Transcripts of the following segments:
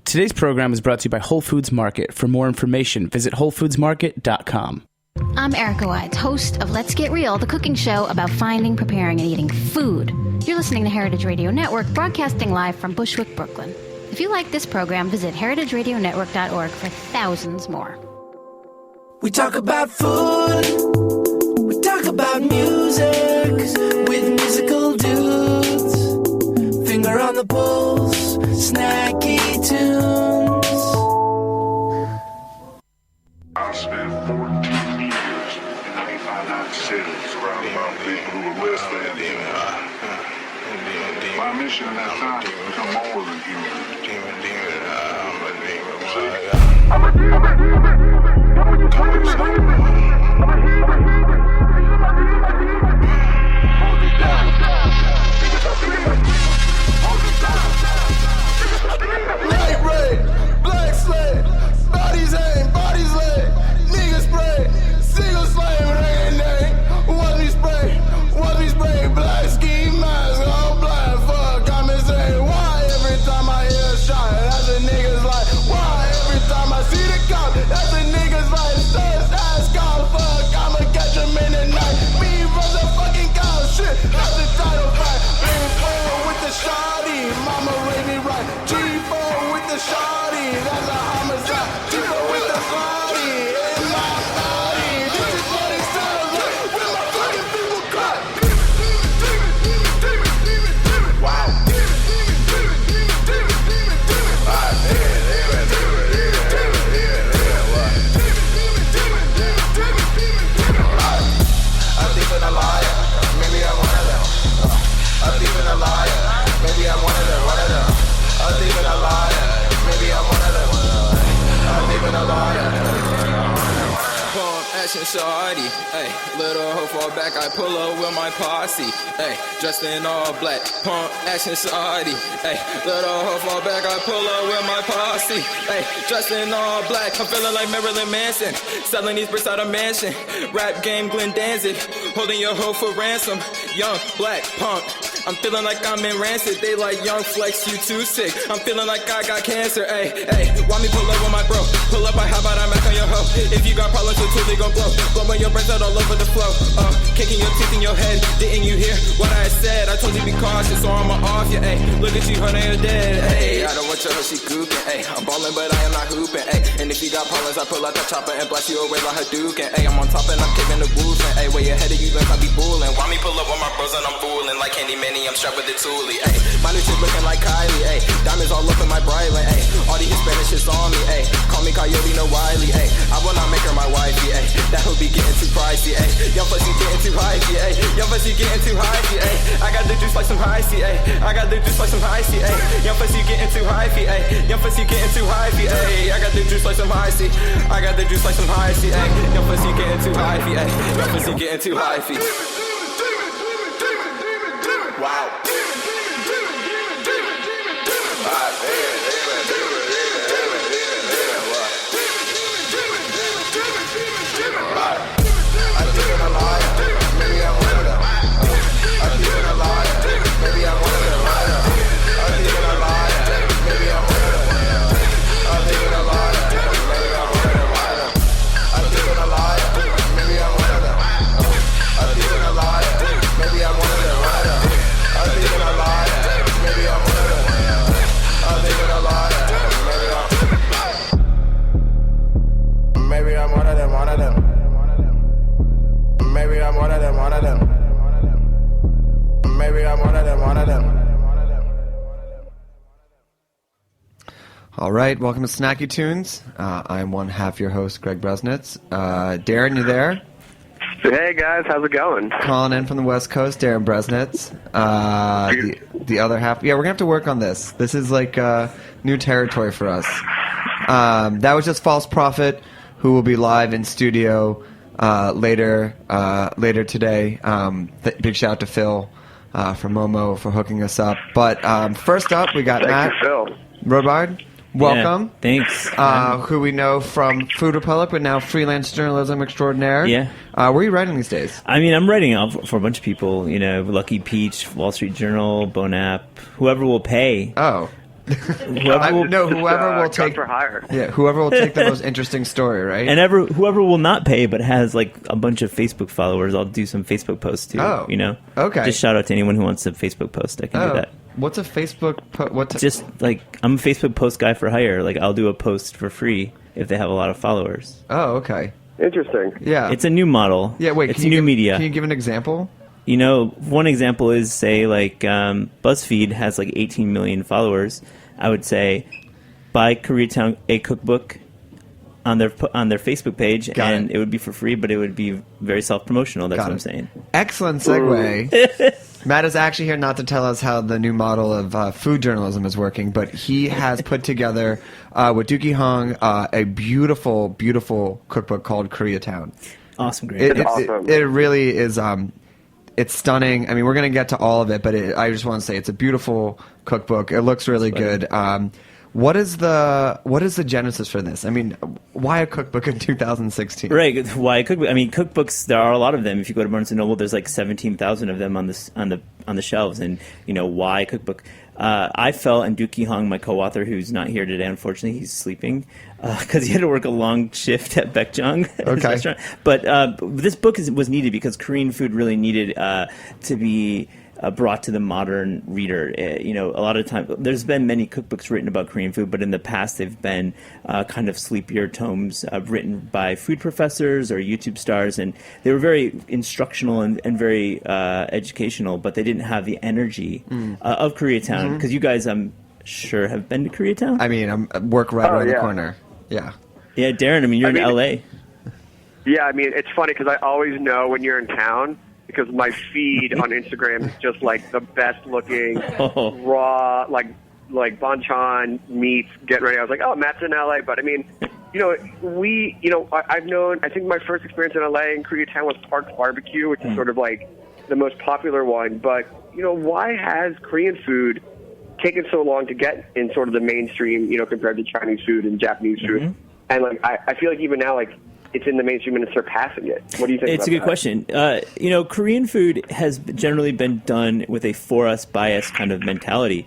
Today's program is brought to you by Whole Foods Market. For more information, visit WholeFoodsMarket.com. I'm Erica Wides, host of Let's Get Real, the cooking show about finding, preparing, and eating food. You're listening to Heritage Radio Network, broadcasting live from Bushwick, Brooklyn. If you like this program, visit heritageradionetwork.org for thousands more. We talk about food, we talk about music, with musical dudes. Finger on the pulse, Snacky Tunes. I spent 14 years in 95 cities around about people who were less than human. My mission in that time was to become more than human. I'm a Light red, black slave, bodies aim, bodies lay, niggas spray, single slave, name, was me spray, black ski mask, all black, fuck, I'm insane. Why every time I hear a shot, that's the niggas like, why every time I see the cop, that's the niggas like, studs, ass, cop, fuck, I'ma catch him in the night, me from the fucking cow, shit, that's the title fight, G4 with the shawty, mama raised me right, G4 with the shawty, that's a homicide, G4 with the shawty, in my body, this is what it sounds like, when my fucking people cry. Wow. I'm even a liar, maybe I'm one of them. I'm even a liar, maybe I'm one of them. I'm even a liar, maybe I'm one of them. I'm even a liar. Palm action shawty, ayy, little hoe fall back, I pull up with my posse, ayy, dressed in all black, palm action shawty, ayy, little hoe fall back, I pull up with my posse, ayy, dressed in all black, I'm feeling like Marilyn Manson, selling these bricks out of mansion, rap game Glenn Danzig, holding your hoe for ransom, young black punk. I'm feeling like I'm in rancid, they like young flex, you too sick. I'm feeling like I got cancer, ayy, ayy. Why me pull up with my bro? Pull up, how about I mac on your hoe? If you got problems with two, they gon' blow. Blowing your brains out all over the flow. Kicking your teeth in your head. Didn't you hear what I said? I told you be cautious, so I'm off you, ayy. Look at you, honey, you're dead, ayy. I don't want your hoe, she cooking, ayy. I'm ballin', but I am not hooping, ayy. And if you got problems, I pull out that chopper and blast you away like Hadouken, ayy. I'm on top and I'm kicking the woofing, ayy. Way ahead of you, like I be fooling. Why me pull up with my bros and I'm fooling like Candy Manny? I'm strapped with the toolie, ayy. My new chick looking like Kylie, ayy. Diamonds all up in my bridle, ayy. All these Hispanic shits on me, ayy. Call me Coyote, no Wiley, ayy. I will not make her my wifey, ayy. That hood be getting too pricey, ayy. Young pussy getting too hypey, ayy. Young pussy getting too hypey, ayy. I got the juice like some high C, ayy. I got the juice like some high C, ayy. Young pussy getting too hypey, ayy. Young pussy getting too hypey, ayy. I got the juice like some high C. I got the juice like some high C, ayy. Young pussy getting too hypey, ayy. Young pussy getting too hypey. Wow. All right, welcome to Snacky Tunes. I'm one half your host, Greg Bresnitz. Darin, you there? Hey guys, how's it going? Calling in from the West Coast, Darin Bresnitz. The other half, yeah, we're gonna have to work on this. This is like new territory for us. That was just False Prpht, who will be live in studio later today. Big shout out to Phil from Momo for hooking us up. But first up, we got Matt Robard. Welcome. Yeah, thanks. Who we know from Food Republic, but now freelance journalism extraordinaire. Yeah. Where are you writing these days? I mean, I'm writing for a bunch of people, you know, Lucky Peach, Wall Street Journal, Bon App, whoever will pay. Oh. Whoever will take for hire. Yeah, whoever will take the most interesting story, right? And whoever will not pay but has like a bunch of Facebook followers, I'll do some Facebook posts too. Oh, okay. Just shout out to anyone who wants a Facebook post. I can do that. What's a Facebook post? Just like I'm a Facebook post guy for hire. Like I'll do a post for free if they have a lot of followers. Oh, okay. Interesting. Yeah. It's a new model. Yeah, wait. It's new media. Can you give an example? One example is, say, like BuzzFeed has like 18 million followers. I would say buy Koreatown a cookbook on their Facebook page, and it would be for free, but it would be very self-promotional. That's what I'm saying. Excellent segue. Matt is actually here not to tell us how the new model of food journalism is working, but he has put together with Deuki Hong a beautiful, beautiful cookbook called Koreatown. Awesome, great. It awesome. It really is. It's stunning. I mean, we're going to get to all of it, but I just want to say it's a beautiful cookbook. It looks really good. What is the genesis for this? I mean, why a cookbook in 2016? Right, why a cookbook? I mean, cookbooks. There are a lot of them. If you go to Barnes and Noble, there's like 17,000 of them on the shelves. And why a cookbook? I felt, and Deuki Hong, my co-author, who's not here today, unfortunately, he's sleeping because he had to work a long shift at Baekjang his restaurant. But this book was needed because Korean food really needed to be brought to the modern reader. A lot of times there's been many cookbooks written about Korean food, but in the past they've been kind of sleepier tomes written by food professors or YouTube stars, and they were very instructional and very educational, but they didn't have the energy of Koreatown. Because you guys, I'm sure, have been to Koreatown? I mean, I work right around the corner. Yeah. Yeah, Darin, I mean, you're in LA. Yeah, I mean, it's funny because I always know when you're in town, because my feed on Instagram is just like the best looking raw, like banchan meats getting ready. I was like, oh, Matt's in LA. But I mean, I've known, I think my first experience in LA in Koreatown was Park's Barbecue, which is sort of like the most popular one. But, why has Korean food taken so long to get in sort of the mainstream, compared to Chinese food and Japanese food? And like, I feel like even now, like, it's in the mainstream and it's surpassing it. What do you think? It's a good question. Korean food has generally been done with a for us, by us kind of mentality.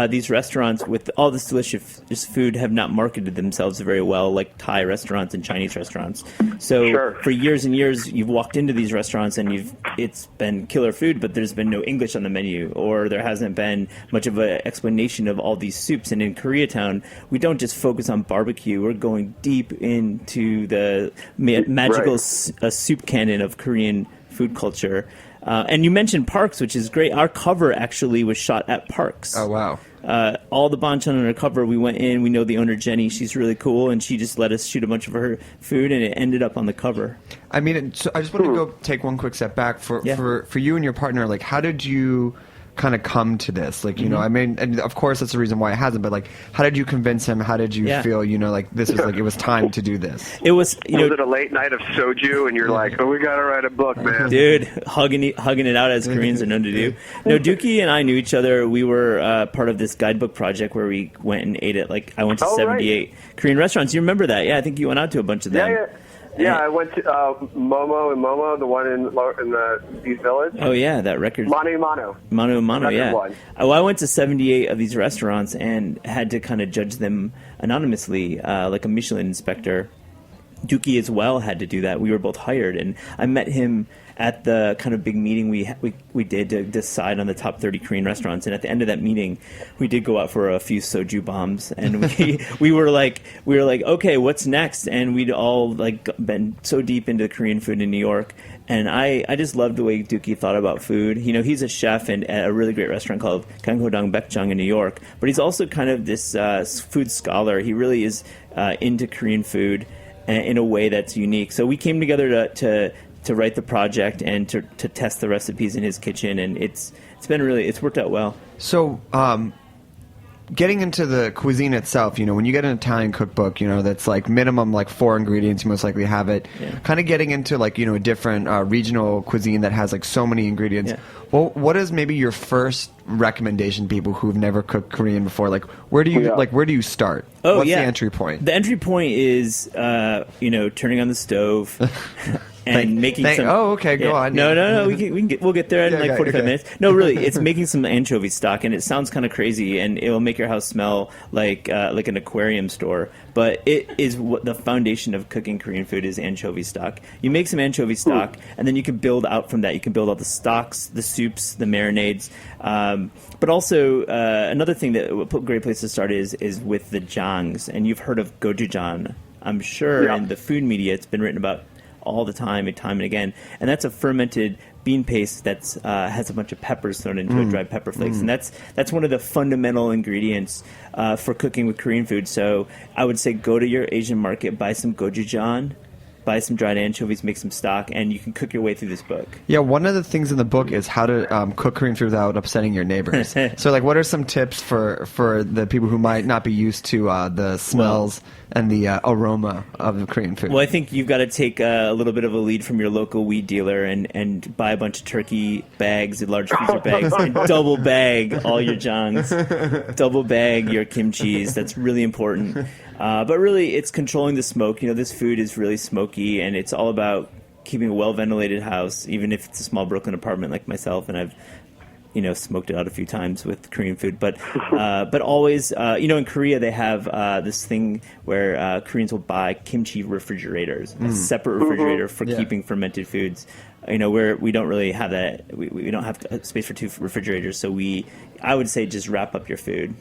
These restaurants with all this delicious food have not marketed themselves very well, like Thai restaurants and Chinese restaurants. So for years and years, you've walked into these restaurants and it's been killer food, but there's been no English on the menu, or there hasn't been much of an explanation of all these soups. And in Koreatown, we don't just focus on barbecue. We're going deep into the magical soup canon of Korean food culture. And you mentioned Parks, which is great. Our cover actually was shot at Parks. Oh, wow. All the banchan on our cover, we went in, we know the owner, Jenny. She's really cool, and she just let us shoot a bunch of her food, and it ended up on the cover. I mean, so I just want to go take one quick step back. For you and your partner, like, how did you kind of come to this? Like, I mean, and of course that's the reason why it hasn't, but like, how did you convince him? How did you feel, like this is like, it was time to do this? It was, was it a late night of soju and you're like, oh, we got to write a book, man. Dude, hugging it out as Koreans are known to do. No, Deuki and I knew each other. We were part of this guidebook project where we went and ate at, like, I went to 78 Korean restaurants. You remember that? Yeah, I think you went out to a bunch of them. Yeah, I went to Momo, the one in the East Village. Oh, yeah, that record. Mano, yeah. One. Well, I went to 78 of these restaurants and had to kind of judge them anonymously, like a Michelin inspector. Deuki as well had to do that. We were both hired, and I met him at the kind of big meeting we did to decide on the top 30 Korean restaurants. And at the end of that meeting, we did go out for a few soju bombs, and we were like, okay, what's next? And we'd all like been so deep into Korean food in New York. And I just loved the way Deuki thought about food. He's a chef at a really great restaurant called Ganghodang Baekjang in New York. But he's also kind of this food scholar. He really is into Korean food in a way that's unique. So we came together to write the project and to test the recipes in his kitchen, and it's worked out well. So getting into the cuisine itself, when you get an Italian cookbook, that's like minimum like 4 ingredients, you most likely have it. Yeah. Kind of getting into like, a different regional cuisine that has like so many ingredients. Yeah. Well, what is maybe your first recommendation to people who've never cooked Korean before? Like, where do you start? Oh, What's yeah. the entry point? The entry point is, turning on the stove and making some. Oh, okay, go on. No. We'll get there in 45 okay. minutes. No, really, it's making some anchovy stock, and it sounds kind of crazy, and it will make your house smell like an aquarium store. But it is what the foundation of cooking Korean food is anchovy stock. You make some anchovy stock, and then you can build out from that. You can build out the stocks, the soups, the marinades. But also another thing that a great place to start is with the jangs, and you've heard of gochujang. I'm sure in the food media it's been written about all the time and again, and that's a fermented bean paste that's has a bunch of peppers thrown into it, dried pepper flakes, and that's one of the fundamental ingredients for cooking with Korean food. So I would say go to your Asian market, buy some gochujang, buy some dried anchovies, make some stock, and you can cook your way through this book. Yeah, one of the things in the book is how to cook Korean food without upsetting your neighbors. So, like, what are some tips for the people who might not be used to the smells and the aroma of the Korean food? Well, I think you've got to take a little bit of a lead from your local weed dealer and buy a bunch of turkey bags, large freezer bags, and double bag all your jangs, double bag your kimchis. That's really important. But really, it's controlling the smoke. This food is really smoky, and it's all about keeping a well-ventilated house, even if it's a small Brooklyn apartment like myself, and I've smoked it out a few times with Korean food. But always, in Korea, they have this thing where Koreans will buy kimchi refrigerators, a separate refrigerator for keeping fermented foods. Where we don't really have that. We don't have space for two refrigerators, so I would say just wrap up your food.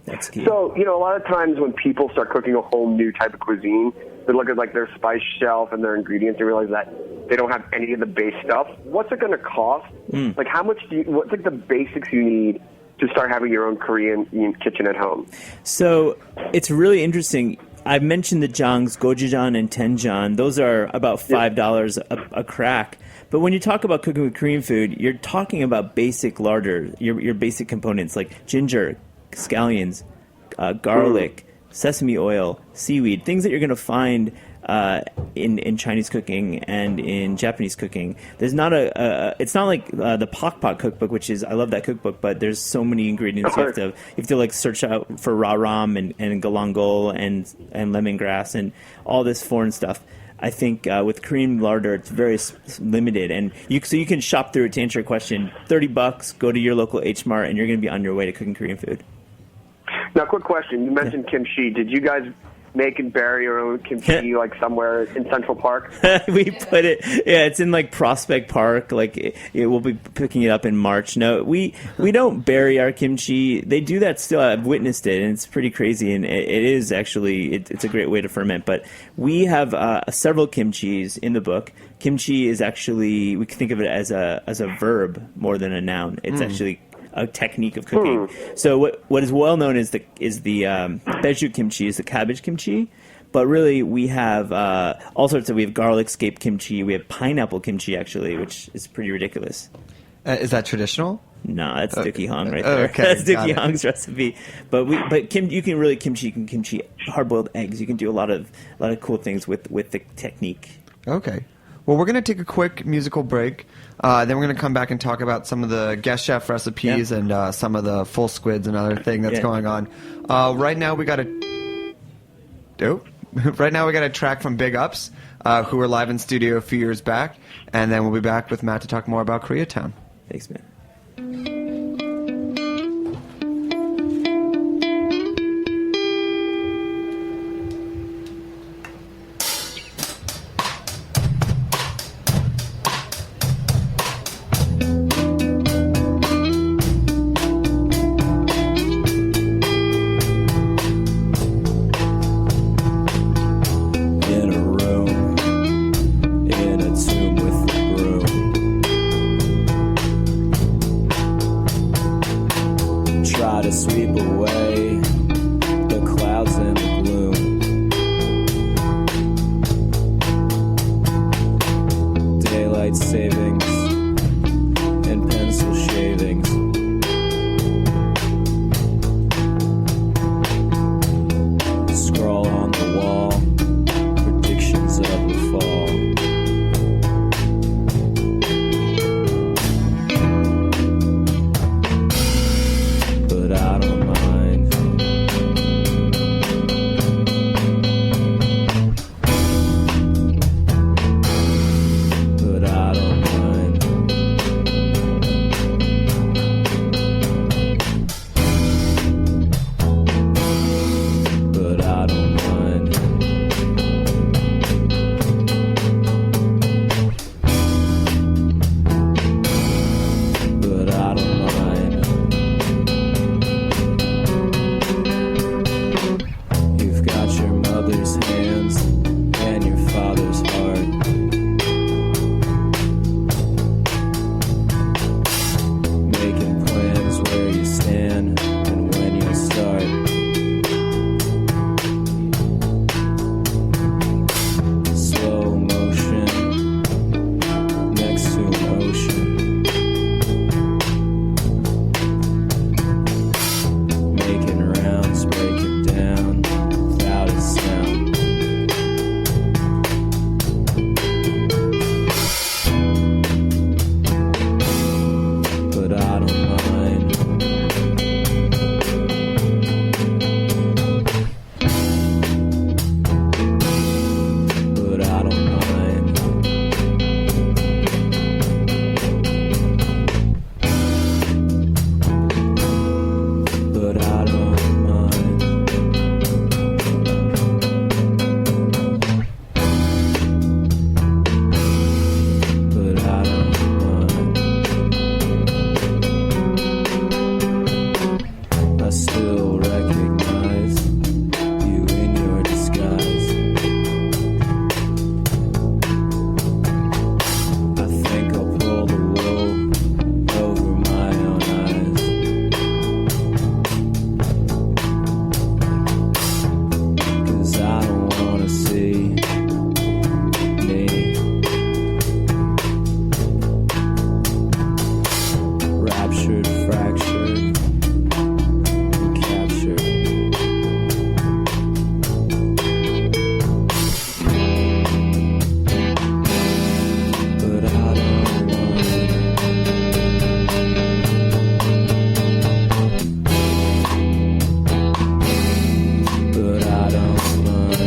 That's key. So, a lot of times when people start cooking a whole new type of cuisine, they look at like their spice shelf and their ingredients and realize that they don't have any of the base stuff. What's it going to cost? Like, how much what's like the basics you need to start having your own Korean kitchen at home? So it's really interesting. I mentioned the jangs, gochujang and tenjang. Those are about $5 a crack. But when you talk about cooking with Korean food, you're talking about basic larder, your basic components like ginger, scallions, garlic, sesame oil, seaweed, things that you're going to find in Chinese cooking and in Japanese cooking. There's not it's not like the Pok Pot cookbook, which is, I love that cookbook, but there's so many ingredients. You have to like search out for ra ram and galangal and lemongrass and all this foreign stuff. I think with Korean larder, it's very limited, and you can shop through it. To answer your question, $30, go to your local H Mart, and you're going to be on your way to cooking Korean food. Now, quick question. You mentioned kimchi. Did you guys make and bury your own kimchi like somewhere in Central Park? We put it, it's in like Prospect Park. Like we'll be picking it up in March. No, we don't bury our kimchi. They do that still. I've witnessed it, and it's pretty crazy. And it is actually it's a great way to ferment. But we have several kimchis in the book. Kimchi is actually, we can think of it as a verb more than a noun. It's actually a technique of cooking. So what is well known is the beju kimchi, is the cabbage kimchi, but really we have all sorts of. We have garlic scape kimchi. We have pineapple kimchi actually, which is pretty ridiculous. Is that traditional? No, that's Deuki Hong right there. Okay, That's Deuki Hong's recipe. But you can really kimchi hard boiled eggs. You can do a lot of cool things with the technique. Okay. Well, we're going to take a quick musical break. Then we're going to come back and talk about some of the guest chef recipes and some of the full squids and other thing that's going on. Right now we got a track from Big Ups, who were live in studio a few years back, and then we'll be back with Matt to talk more about Koreatown. Thanks, man. I don't mind. But I don't mind. You've got your mother's hands and your father's heart. Making plans where you stand and when you start. Slow motion next to an ocean. Making rounds, break it down without a sound. But I don't mind. But I don't mind. But I don't mind. But I don't mind. I still recognize you in your disguise. I think I'll pull the wool over my own eyes. 'Cause I don't wanna see me raptured, fractured, and captured. But I don't mind. But I don't mind.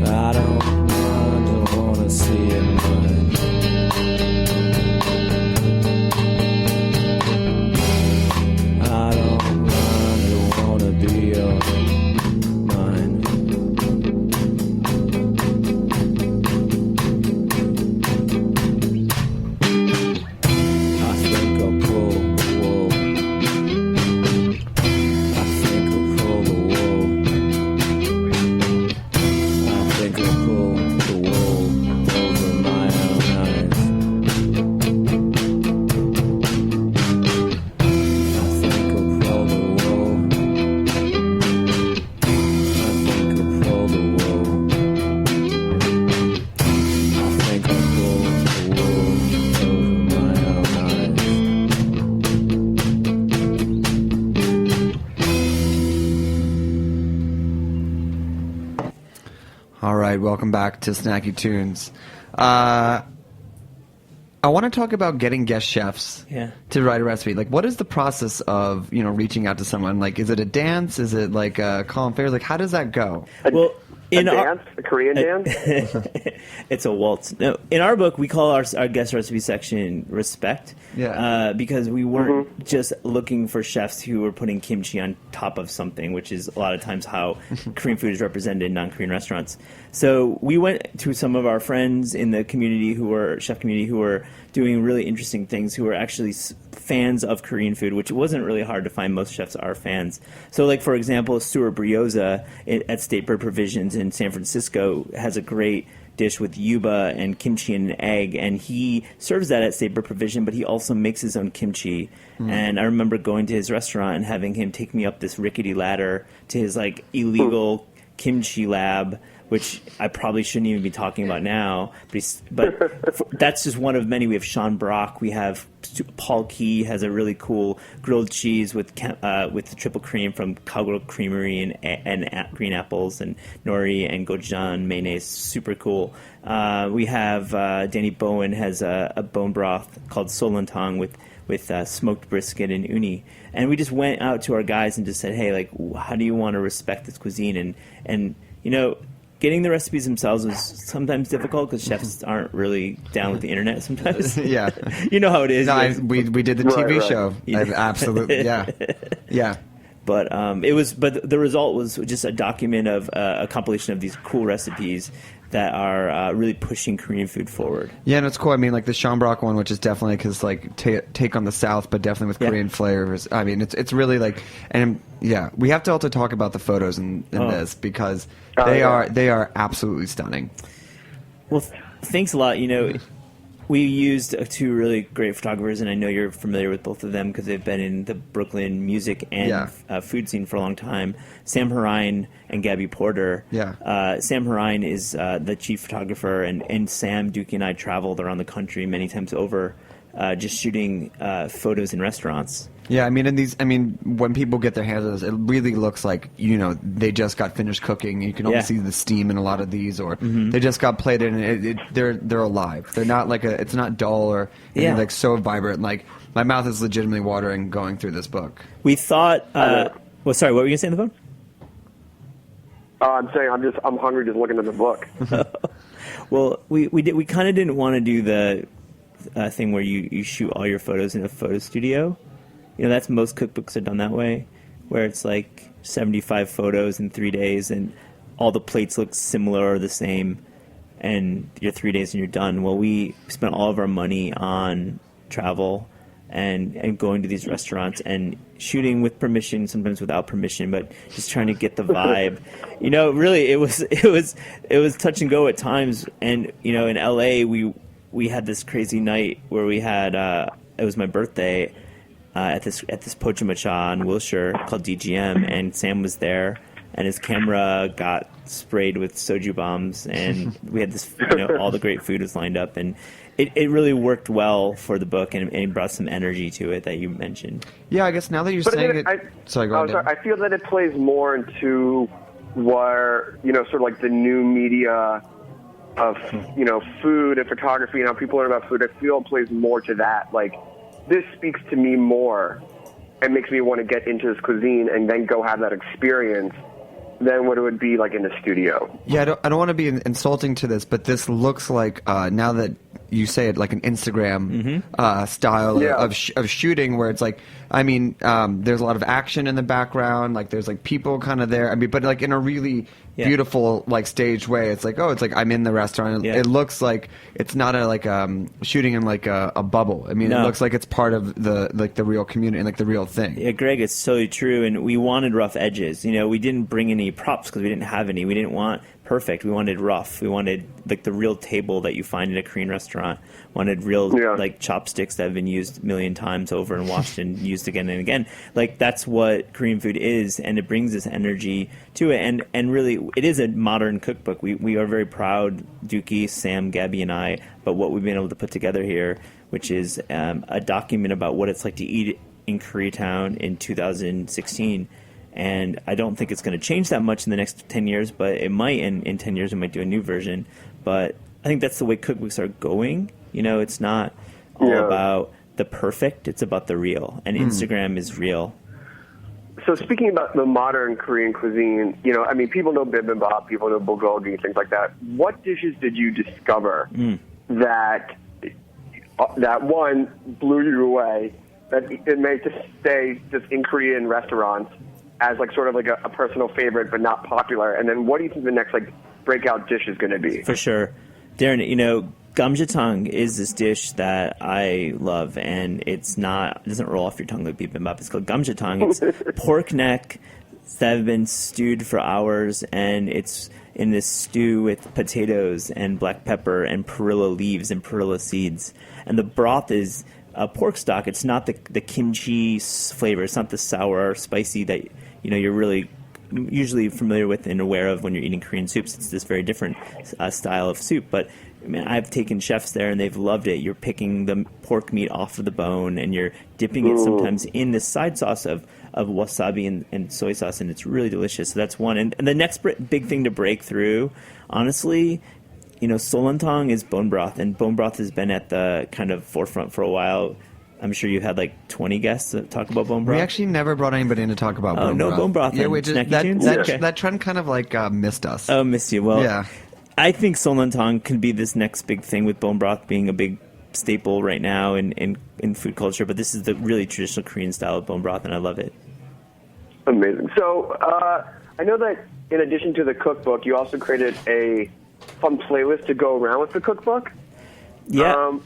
I don't mind, don't wanna see it mine. I don't mind, don't wanna be your mind. I think I'll pull the wool. I think I'll pull the wool. I think I'll pull the wool over my own eyes. I think I'll pull the wool. I think I'll pull the wool. I think I'll pull the wool over my own eyes. All right, welcome back to Snacky Tunes. I want to talk about getting guest chefs Yeah. to write a recipe. Like, what is the process of reaching out to someone? Like, is it a dance? Is it like a call and favors? Like, how does that go? Well, A dance? A Korean dance? It's a waltz. No, in our book, we call our guest recipe section Respect. Yeah. Because we weren't just looking for chefs who were putting kimchi on top of something, which is a lot of times how Korean food is represented in non-Korean restaurants. So we went to some of our friends in the community chef community who were doing really interesting things, who were actually fans of Korean food, which wasn't really hard to find. Most chefs are fans. So, like, for example, Stuart Brioza at State Bird Provisions in San Francisco has a great dish with yuba and kimchi and an egg, and he serves that at State Bird Provision, but he also makes his own kimchi. And I remember going to his restaurant and having him take me up this rickety ladder to his, like, illegal kimchi lab, which I probably shouldn't even be talking about now. But that's just one of many. We have Sean Brock. We have Paul Key has a really cool grilled cheese with the triple cream from Cowgirl Creamery and green apples and nori and gochujang mayonnaise. Super cool. We have Danny Bowen has a bone broth called solentang with smoked brisket and uni. And we just went out to our guys and just said, hey, like, how do you want to respect this cuisine? And getting the recipes themselves was sometimes difficult because chefs aren't really down with the internet sometimes. Yeah. You know how it is. No, we did the TV Right. show. Absolutely. Yeah. Yeah. But but the result was just a document of a compilation of these cool recipes that are really pushing Korean food forward. Yeah, and it's cool. I mean, like the Shamrock one, which is definitely because like take on the South, but definitely with Korean flavors. I mean, it's really like, and yeah, we have to also talk about the photos in this because they are absolutely stunning. Well, thanks a lot. You know, we used two really great photographers, and I know you're familiar with both of them because they've been in the Brooklyn music and food scene for a long time. Sam Harine and Gabby Porter. Yeah. Sam Harine is the chief photographer, and Sam, Deuki, and I traveled around the country many times over just shooting photos in restaurants. Yeah, I mean, when people get their hands on this, it really looks like, you know, they just got finished cooking. You can almost see the steam in a lot of these, or they just got plated, and they're alive. They're not like it's not dull or like so vibrant. Like my mouth is legitimately watering going through this book. We thought. Well, sorry, what were you gonna say on the phone? I'm saying I'm hungry just looking at the book. Well, we kind of didn't want to do the thing where you shoot all your photos in a photo studio. You know, that's most cookbooks are done that way, where it's like 75 photos in 3 days and all the plates look similar or the same, and you're 3 days and you're done. Well, we spent all of our money on travel and going to these restaurants and shooting with permission, sometimes without permission, but just trying to get the vibe. You know, really, it was touch and go at times. And you know, in LA, we had this crazy night where we had it was my birthday. At this Pochamacha in Wilshire called DGM, and Sam was there, and his camera got sprayed with soju bombs, and we had this, you know, all the great food was lined up, and it really worked well for the book, and it brought some energy to it that you mentioned. Yeah, I guess now that you're saying it, sorry, go ahead. I feel that it plays more into where, you know, sort of like the new media of, you know, food and photography and how people learn about food. I feel it plays more to that, like. This speaks to me more and makes me want to get into this cuisine and then go have that experience than what it would be like in the studio. Yeah, I don't want to be insulting to this, but this looks like, now that you say it, like an Instagram style of shooting where it's like, I mean, there's a lot of action in the background, like there's like people kind of there. I mean, but like in a really beautiful, like staged way. It's like, oh, it's like I'm in the restaurant. It looks like it's not like shooting in like a bubble. I mean, it looks like it's part of the real community and like the real thing. Yeah, Greg, it's so true. And we wanted rough edges. You know, we didn't bring any props because we didn't have any. We didn't want perfect. We wanted rough. We wanted like the real table that you find in a Korean restaurant. Wanted real like chopsticks that have been used a million times over and washed and used again and again. Like that's what Korean food is, and it brings this energy to it. And really, it is a modern cookbook. We are very proud, Deuki, Sam, Gabby, and I, about what we've been able to put together here, which is a document about what it's like to eat in Koreatown in 2016. And I don't think it's going to change that much in the next 10 years, but it might. And in 10 years, we might do a new version. But I think that's the way cookbooks are going. You know, it's not all about the perfect. It's about the real. And Instagram is real. So speaking about the modern Korean cuisine, you know, I mean, people know bibimbap, people know bulgogi, things like that. What dishes did you discover that one blew you away, that it made to stay just in Korean restaurants as like sort of like a personal favorite but not popular? And then what do you think the next like breakout dish is going to be? For sure. Darin, you know, gamjatang is this dish that I love, and it doesn't roll off your tongue like bibimbap. It's called gamjatang. It's pork neck that have been stewed for hours, and it's in this stew with potatoes and black pepper and perilla leaves and perilla seeds. And the broth is pork stock. It's not the kimchi flavor. It's not the sour, spicy that, you know, you're really usually familiar with and aware of when you're eating Korean soups. It's this very different style of soup. But I mean, I've taken chefs there and they've loved it. You're picking the pork meat off of the bone and you're dipping it sometimes in this side sauce of wasabi and soy sauce, and it's really delicious. So that's one. And the next big thing to break through, honestly, you know, solantang is bone broth, and bone broth has been at the kind of forefront for a while. I'm sure you had like 20 guests that talk about bone broth. We actually never brought anybody in to talk about bone broth. Bone broth. Yeah, and which is, Snacky that, Tunes? that, Okay. that trend kind of like missed us. Oh, missed you. Well, Yeah. I think Solentong could be this next big thing with bone broth being a big staple right now in food culture. But this is the really traditional Korean style of bone broth, and I love it. Amazing. So I know that in addition to the cookbook, you also created a fun playlist to go around with the cookbook. Yeah.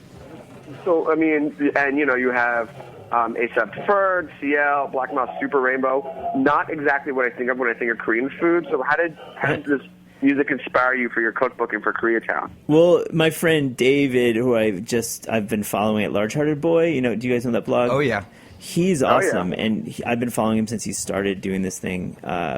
So, I mean, and, you know, you have ASAP Ferg, CL, Black Mouse Super Rainbow. Not exactly what I think of when I think of Korean food. So how did this music inspire you for your cookbook and for Koreatown? Well, my friend David, who I've been following at Large Hearted Boy, you know, do you guys know that blog? Oh, yeah. He's awesome, and I've been following him since he started doing this thing,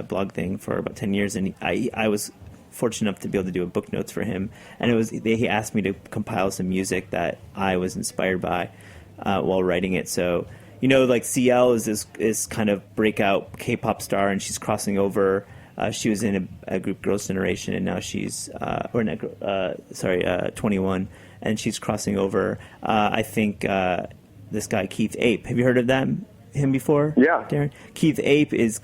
blog thing, for about 10 years, and I was fortunate enough to be able to do a book notes for him, and he asked me to compile some music that I was inspired by while writing it. So, you know, like CL is this kind of breakout K-pop star, and she's crossing over. She was in a group Girls' Generation, and now she's 21, and she's crossing over. I think this guy Keith Ape. Have you heard of him before? Yeah, Darin. Keith Ape is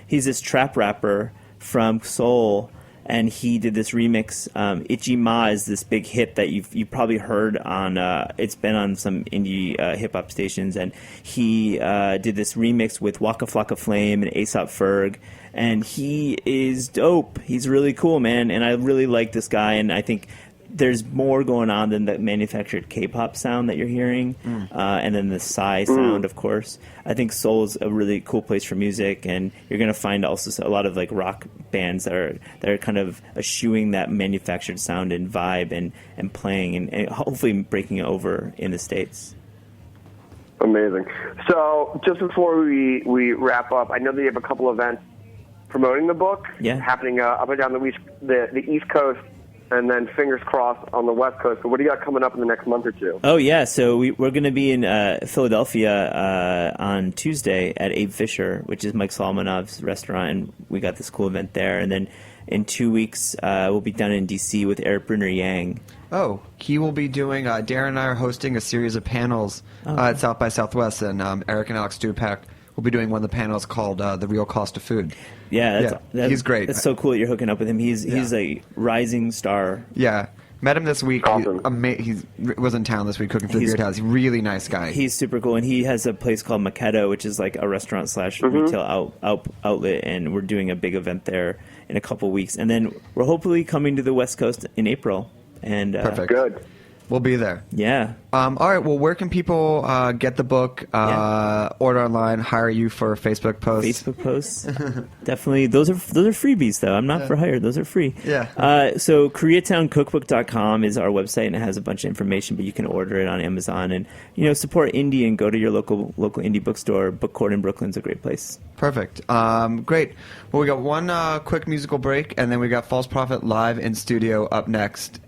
he's this trap rapper from Seoul. And he did this remix. Itchy Ma is this big hit that you've probably heard on. It's been on some indie hip hop stations, and he did this remix with Waka Flocka Flame and A$AP Ferg, and he is dope. He's really cool, man, and I really like this guy. And I think there's more going on than the manufactured K-pop sound that you're hearing, and then the Psy sound, of course. I think Seoul's a really cool place for music, and you're going to find also a lot of like rock bands that are kind of eschewing that manufactured sound and vibe and playing and hopefully breaking it over in the States. Amazing. So just before we wrap up, I know that you have a couple events promoting the book happening up and down the East Coast, and then fingers crossed on the West Coast. But what do you got coming up in the next month or two? Oh, yeah. So we're going to be in Philadelphia on Tuesday at Abe Fisher, which is Mike Solomonov's restaurant, and we got this cool event there. And then in 2 weeks, we'll be down in D.C. with Eric Brunner Yang. Oh, he will be doing, Darin and I are hosting a series of panels at South by Southwest, and Eric and Alex Dupak will be doing one of the panels called The Real Cost of Food. Yeah, he's great. It's so cool that you're hooking up with him. He's a rising star. Yeah. Met him this week. Awesome. He was in town this week cooking for the Beard House. He's a really nice guy. He's super cool, and he has a place called Maquetto, which is like a restaurant / retail outlet, and we're doing a big event there in a couple weeks. And then we're hopefully coming to the West Coast in April. And Perfect. Good. We'll be there. Yeah. All right. Well, where can people get the book, order online, hire you for Facebook posts? Facebook posts. Definitely. Those are freebies, though. I'm not for hire. Those are free. Yeah. So KoreatownCookbook.com is our website, and it has a bunch of information, but you can order it on Amazon. And, you know, support indie and go to your local indie bookstore. Book Court in Brooklyn's a great place. Perfect. Great. Well, we got one quick musical break, and then we got False Prpht live in studio up next.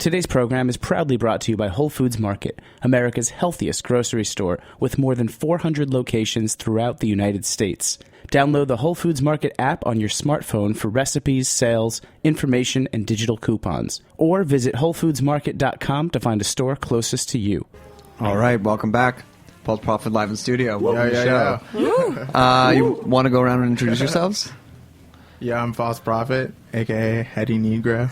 Today's program is proudly brought to you by Whole Foods Market, America's healthiest grocery store with more than 400 locations throughout the United States. Download the Whole Foods Market app on your smartphone for recipes, sales, information, and digital coupons. Or visit WholeFoodsMarket.com to find a store closest to you. All right, welcome back. False Prpht live in studio. Welcome to the show. Yeah. You want to go around and introduce yourselves? Yeah, I'm False Prpht, a.k.a. Heady Negro.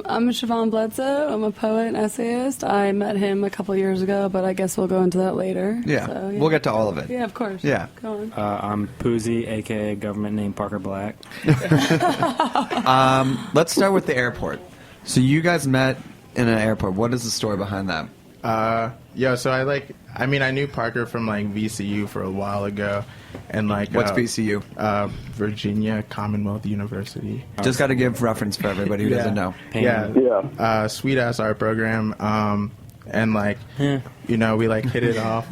I'm Siobhan Bledsoe. I'm a poet and essayist. I met him a couple years ago, but I guess we'll go into that later. Yeah, So, yeah. We'll get to all of it. Yeah, of course. Yeah. Go on. I'm Poozy, a.k.a. government name Parker Black. Let's start with the airport. So you guys met in an airport. What is the story behind that? So I knew Parker from like VCU for a while ago, and like What's VCU? Virginia Commonwealth University. Just got to give reference for everybody who doesn't know. Sweet ass art program. And like, we like hit it off,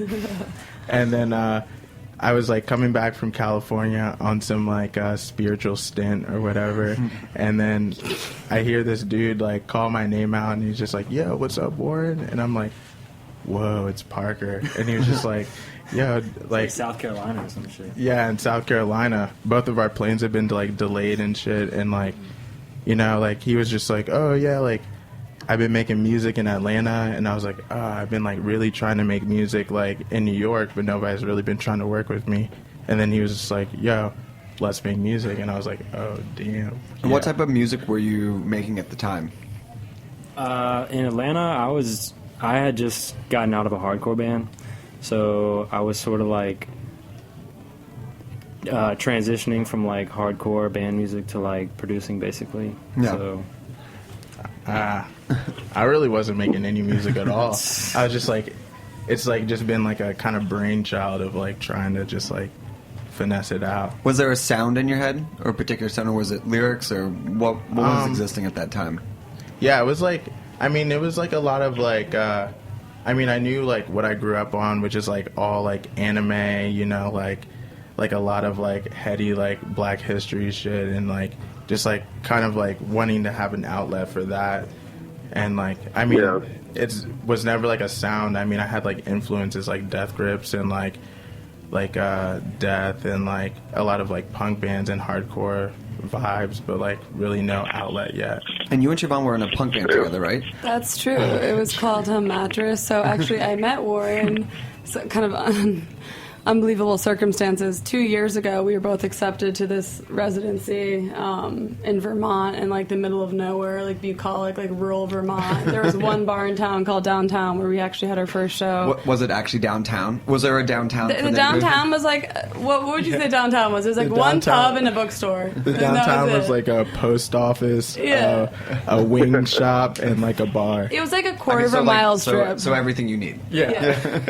and then I was like coming back from California on some like spiritual stint or whatever, and then I hear this dude like call my name out, and he's just like, "Yo, what's up, Warren?" And I'm like, "Whoa, it's Parker." And he was just like, "Yo, like South Carolina or some shit." Yeah, in South Carolina, both of our planes have been like delayed and shit, and like, like he was just like, "Oh yeah, like I've been making music in Atlanta," and I was like, I've been like really trying to make music like in New York, but nobody's really been trying to work with me. And then he was just like, "Yo, let's make music," and I was like, "Oh damn." And what type of music were you making at the time? In Atlanta, I had just gotten out of a hardcore band, so I was sort of like transitioning from like hardcore band music to like producing, basically. Yeah. So I really wasn't making any music at all. I was just like, it's like just been like a kind of brainchild of like trying to just like finesse it out. Was there a sound in your head, or a particular sound, or was it lyrics, or what was existing at that time? Yeah, it was like, it was like a lot of like, I knew like what I grew up on, which is like all like anime, like a lot of like heady like Black history shit, and like just like kind of like wanting to have an outlet for that. And like, it was never like a sound. I had like influences like Death Grips and like Death and like a lot of like punk bands and hardcore vibes, but like really no outlet yet. And you and Siobhan were in a punk band together, right? That's true. It was called Mattress. So actually, I met Warren kind of unbelievable circumstances. 2 years ago, we were both accepted to this residency in Vermont, in like the middle of nowhere, like bucolic, like rural Vermont. There was one bar in town called Downtown where we actually had our first show. What, was it actually downtown? Was there a downtown? The downtown was like, what would you say downtown was? It was like one pub and a bookstore. The downtown was like a post office, a wing shop, and like a bar. It was like a quarter of a mile strip. So everything you need. Yeah.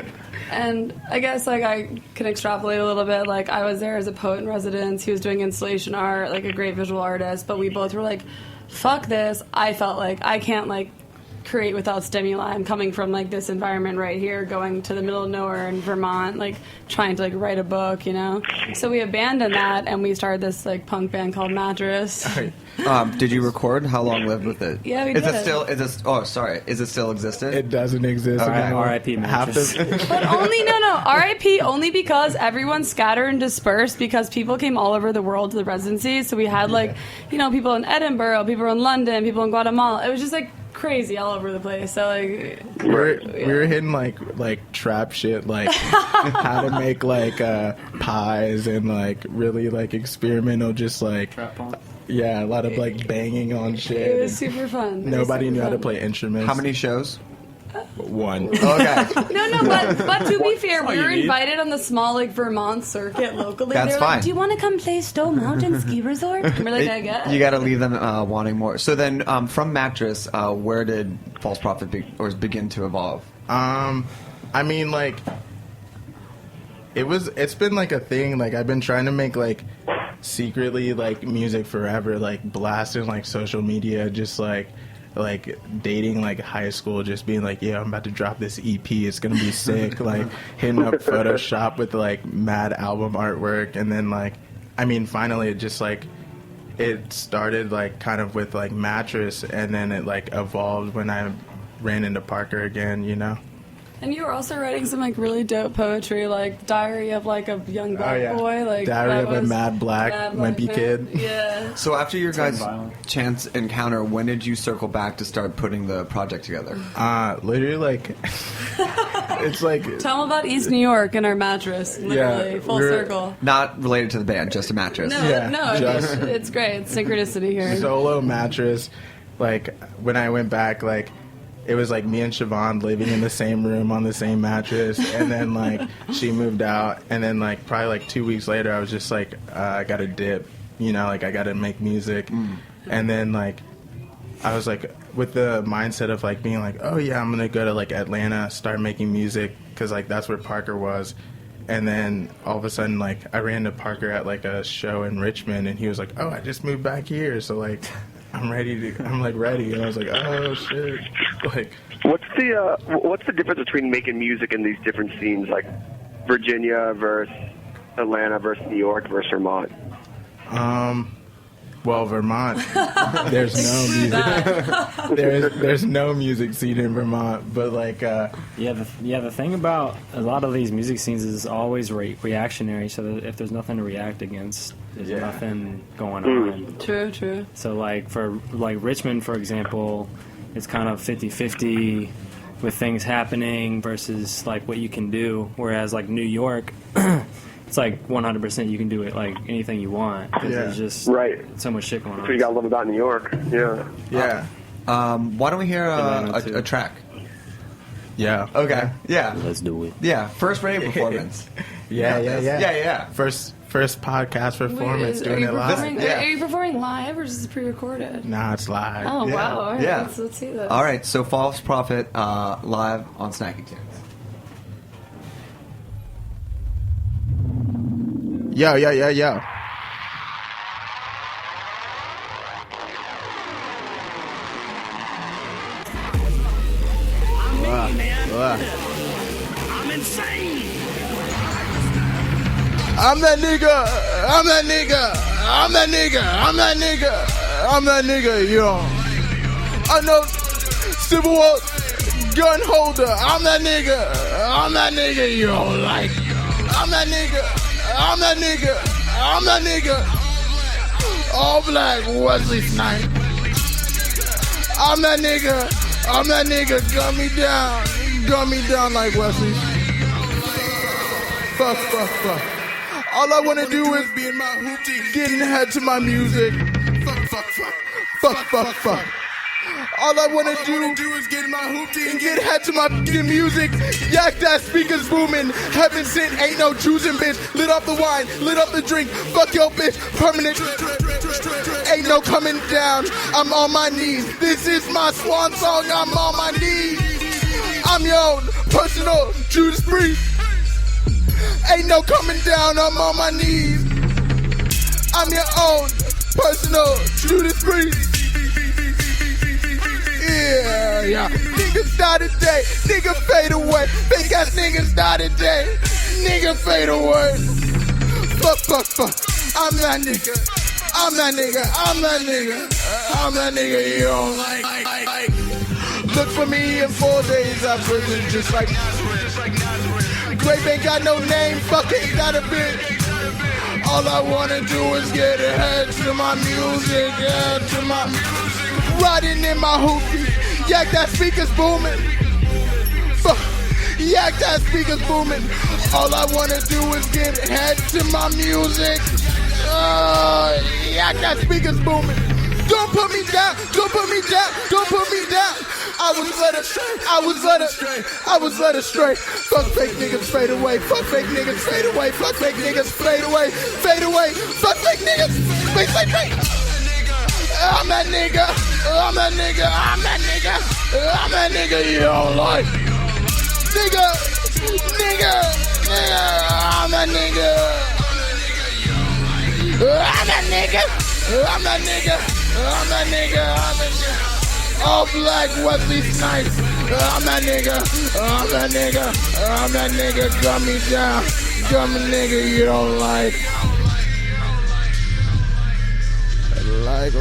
And I guess, like, I can extrapolate a little bit. Like, I was there as a poet in residence. He was doing installation art, like, a great visual artist. But we both were like, fuck this. I felt like I can't, like, create without stimuli. I'm coming from, like, this environment right here, going to the middle of nowhere in Vermont, like, trying to, like, write a book, So we abandoned that, and we started this, like, punk band called Mattress. Did you record? How long lived with it? Yeah, we did. Is it still existent? It doesn't exist anymore. R.I.P. Mattress. But only, R.I.P. only because everyone scattered and dispersed, because people came all over the world to the residency. So we had, like, people in Edinburgh, people in London, people in Guatemala. It was just, like, crazy all over the place. So like we were hitting like trap shit, like how to make like pies and like really like experimental, just like trap punk. Yeah, a lot of like banging on shit. It was super fun. Nobody knew how to play instruments. How many shows? One. Okay. but to be fair, we were invited on the small like Vermont circuit locally. That's they were fine. Like, do you want to come play Stowe Mountain Ski Resort? And we're like, I guess. You got to leave them wanting more. So then, from Mattress, where did False Prpht begin to evolve? Like it's been like a thing. Like I've been trying to make like secretly like music forever, like blasting like social media, just like dating like high school, just being like, yeah, I'm about to drop this EP, it's gonna be sick. Like hitting up Photoshop with like mad album artwork, and then like finally it just like it started like kind of with like Mattress, and then it like evolved when I ran into Parker again, you know. And you were also writing some like really dope poetry, like Diary of like a Young Black Boy, like Diary of a Mad Black Wimpy Kid. Yeah. So after your guys' chance encounter, when did you circle back to start putting the project together? Literally like it's like Tell them about East New York and our Mattress, literally full circle. Not related to the band, just a Mattress. No, it's great. It's synchronicity here. Solo Mattress. Like when I went back, like it was like me and Siobhan living in the same room on the same mattress, and then like she moved out, and then like probably like 2 weeks later I was just like I gotta dip, you know, like I gotta make music. And then like I was like with the mindset of like being like, oh yeah, I'm gonna go to like Atlanta, start making music, because like that's where Parker was. And then all of a sudden like I ran into Parker at like a show in Richmond, and he was like, oh, I just moved back here, so like I'm ready, and I was like, oh shit. Like, what's the difference between making music in these different scenes, like Virginia versus Atlanta versus New York versus Vermont? Well, Vermont, there's no music. There's no music scene in Vermont, but like, the thing about a lot of these music scenes is always reactionary. So that if there's nothing to react against, there's nothing going on. True. So like for like Richmond, for example, it's kind of 50-50 with things happening versus like what you can do. Whereas like New York. It's like 100% you can do it like anything you want. There's just so much shit going on. That's what you gotta love about New York. Yeah. Why don't we hear a track? Yeah. Okay. Yeah. Let's do it. Yeah. First radio performance. Yeah. First podcast performance. Doing it live. Are you performing live or is this pre-recorded? Nah, it's live. Oh wow! All right, yeah. Let's see this. All right. So False Prpht live on Snacky Tunes. Yo. I'm insane. I'm that nigga, yo. I know Civil War gun holder. I'm that nigga, yo. Like, I'm that nigga. All black Wesley Snipes. I'm that nigga. Gun me down like Wesley. Fuck. All I wanna do is be in my hoopty, getting head to my music. Fuck. All I wanna do is get in my hoopty and get head to my music. Yak that speakers booming. Heaven sent, ain't no choosing, bitch. Lit up the wine, lit up the drink. Fuck your bitch, permanent. Ain't no coming down. I'm on my knees. This is my swan song. I'm on my knees. I'm your own personal Judas Priest. Ain't no coming down. I'm on my knees. I'm your own personal Judas Priest. Yeah. Niggas die today. Nigga fade away. Fake ass niggas die today. Nigga fade away. Fuck. I'm that nigga. You don't like. Look for me in 4 days out prison, just like Grape ain't got no name. Fuck ain't got a bitch. All I wanna do is get ahead to my music, riding in my hoopty. Yak that speakers booming. Yak that speakers booming. All I wanna do is get ahead to my music. Yak that speakers booming. Don't put me down. I was led astray. Fuck fake niggas, fade away. Fuck fake niggas. Fuck fake niggas. I'm that nigga. You don't like. Nigga. I'm that nigga. All black Wesley Snipes. I'm that nigga. Gun me down. Gun me nigga you don't like. like.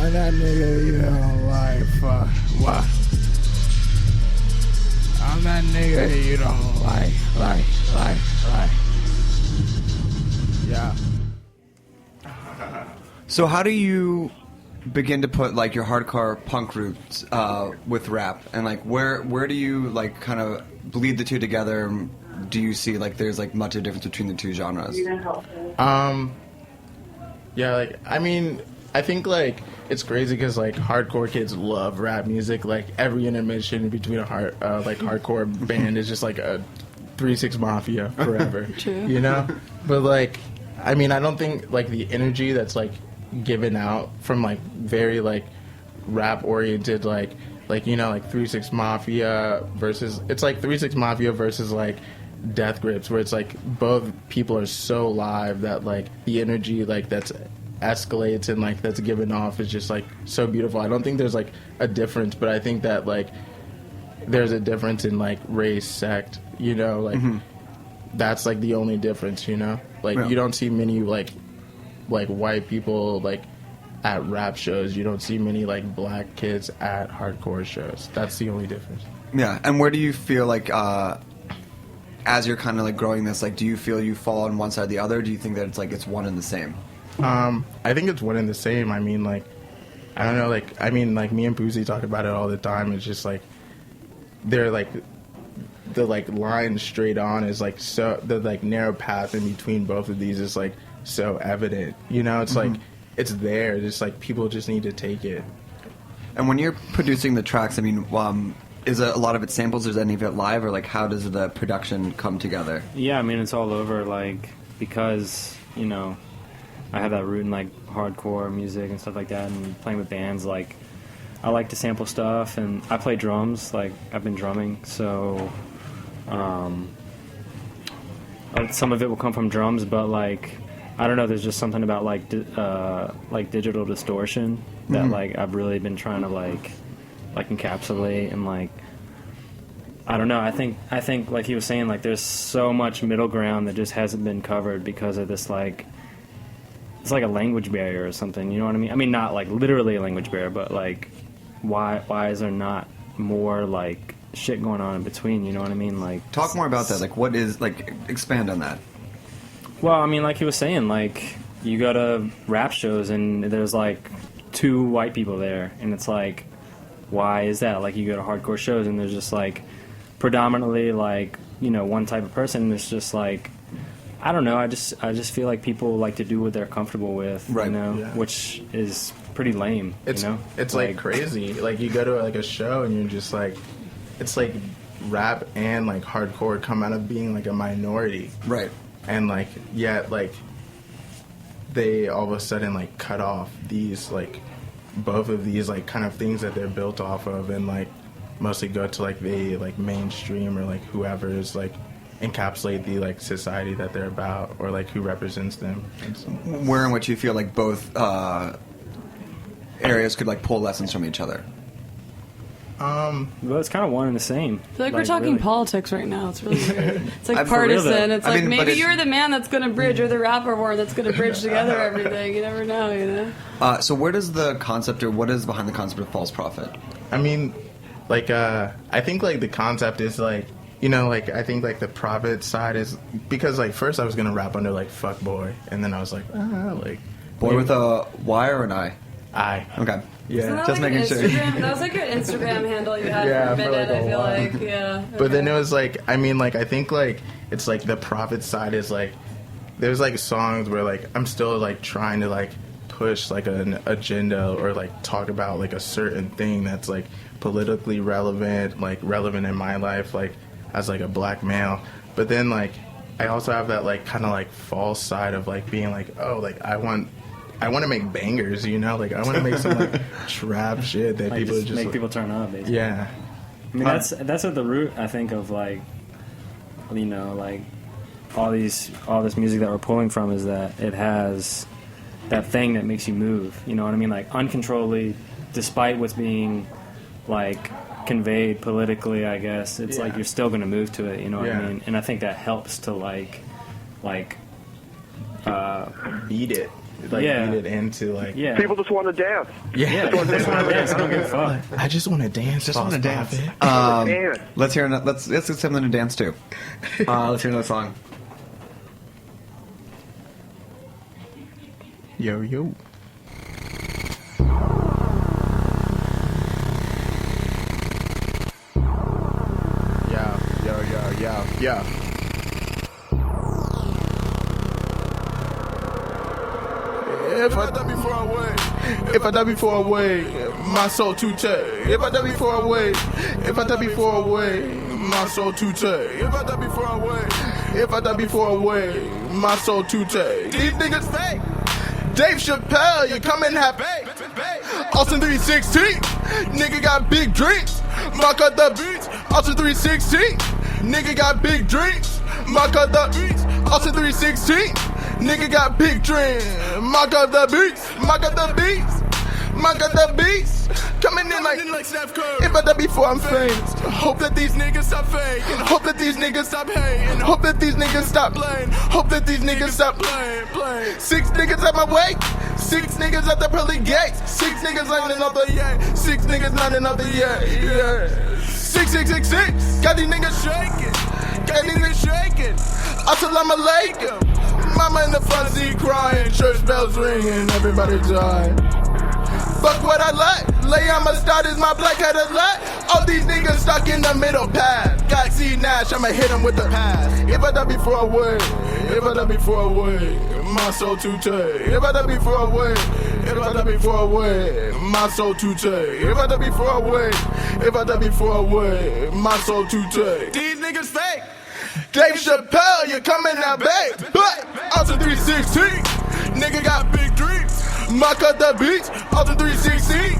I'm that nigga you don't like, fuck. What? I'm that nigga you don't like. Yeah. So how do you begin to put like your hardcore punk roots with rap, and like where do you like kind of bleed the two together? Do you see like there's like much of a difference between the two genres? Yeah, like I mean, I think like it's crazy because like hardcore kids love rap music. Like every intermission between a hardcore band is just like a 3-6 Mafia forever. True. You know, but like I mean, I don't think like the energy that's like given out from like very like rap oriented like 3-6 Mafia versus it's like 3-6 Mafia versus like Death Grips, where it's like both people are so live that like the energy like that's escalates and like that's given off is just like so beautiful. I don't think there's like a difference, but I think that like there's a difference in like race, sect, you know, like that's like the only difference, you know, like you don't see many like white people like at rap shows. You don't see many like black kids at hardcore shows. That's the only difference. Yeah. And where do you feel like as you're kind of like growing this, like do you feel you fall on one side or the other? Or do you think that it's like it's one and the same? I think it's one and the same. I mean, like, I don't know, like, I mean, like, me and Poozy talk about it all the time. It's just, like, they're, like, the, like, line straight on is, like, so, the, like, narrow path in between both of these is, like, so evident. You know, it's, like, it's there. Just, like, people just need to take it. And when you're producing the tracks, I mean, is a lot of it samples? Is any of it live? Or, like, how does the production come together? Yeah, I mean, it's all over, like, because, you know, I have that root in, like, hardcore music and stuff like that, and playing with bands, like, I like to sample stuff, and I play drums, like, I've been drumming, so, some of it will come from drums, but, like, I don't know, there's just something about, like, digital distortion that, like, I've really been trying to, like encapsulate, and, like, I don't know, I think, like he was saying, like, there's so much middle ground that just hasn't been covered because of this, like, it's like a language barrier or something, you know what I mean? I mean, not like literally a language barrier, but like, why is there not more like shit going on in between? You know what I mean? Like, talk more about that. Like, what is like? Expand on that. Well, I mean, like he was saying, like you go to rap shows and there's like 2 white people there, and it's like, why is that? Like, you go to hardcore shows and there's just like predominantly like, you know, one type of person, and it's just like, I don't know. I just feel like people like to do what they're comfortable with, right? You know, which is pretty lame. It's, you know, it's like crazy. Like you go to like a show and you're just like, it's like rap and like hardcore come out of being like a minority, right? And like yet like they all of a sudden like cut off these like both of these like kind of things that they're built off of, and like mostly go to like the like mainstream or like whoever is like encapsulate the like society that they're about, or like who represents them. Where in which you feel like both areas could like pull lessons from each other? Well, it's kind of one and the same. I feel like we're talking politics right now. It's really weird. It's like For real, partisan. though. It's like, mean, maybe you're the man that's going to bridge, or the rapper war that's going to bridge together everything. You never know, you know? So where does the concept, or what is behind the concept of False Prpht? I mean, like, I think like the concept is like, you know, like, I think, like, the Prpht side is... Because, like, first I was going to rap under, like, fuck boy. And then I was like, like... Boy with a Y or an I? I. Okay. Yeah. Just like making sure. That was, like, your Instagram handle you had for a minute, I feel like. Yeah. But then it was, like... I mean, like, I think, like, it's, like, the Prpht side is, like... There's, like, songs where, like, I'm still, like, trying to, like, push, like, an agenda or, like, talk about, like, a certain thing that's, like, politically relevant, like, relevant in my life, like... as like a black male. But then like I also have that like kind of like false side of like being like, oh, like I want to make bangers, you know, like I want to make some like trap shit that like, people just make like, people turn up, basically. Yeah. I mean, that's at the root, I think, of like, you know, like all this music that we're pulling from is that it has that thing that makes you move, you know what I mean, like uncontrollably, despite what's being like conveyed politically, I guess. It's like you're still going to move to it, you know what I mean? And I think that helps to like beat it. like Yeah. lead it into like Yeah. People just want to dance. Yeah, just want to dance. I don't give a fuck. I just want to dance. Just want to dance. Dance. Let's hear. Let's get something to dance to. Let's hear another song. Yo yo. Yeah. If I die before I wait, if I die before I wait, my soul too tight. If I die before I wait, if I die before I wait, my soul too tight. If I die before I wait, if I die before I wait, my soul too tight. These niggas fake. Dave Chappelle, you come and have bait. Austin 316, nigga got big drinks. Mark up the beats. Austin 316, nigga got big drinks. Mark up the beats. Austin 316, nigga got big drinks. Mark up the beats. Mark up the beats. Mark up the beats. Coming in like Steph Curry. If I die before I'm famous, hope that these niggas stop faking. Hope that these niggas stop hating. Hope that these niggas stop playing. Hope that these niggas stop playing. 6 niggas at my wake. 6 niggas at the pearly gates. 6 niggas lining up the yay. 6 niggas lining up the yay. Yeah. 6, 6, 6, 6. Got these niggas shaking. Got these niggas shaking. Assalamu alaikum. Mama in the front seat crying. Church bells ringing. Everybody dying. Fuck what I like. Leon Mustard is my black head of light. All these niggas stuck in the middle path. Got C Nash, I'ma hit him with the pass. If I die before I wait, if I die before I wait, my soul too tight. If I die before I wait, if I die before I wait, my soul too tight. If I die before I wait, if I die before I wait, my soul too tight. These niggas fake. Dave Chappelle, you coming out babe. But also 316, nigga got big dreams. Mark up the beats, also 316,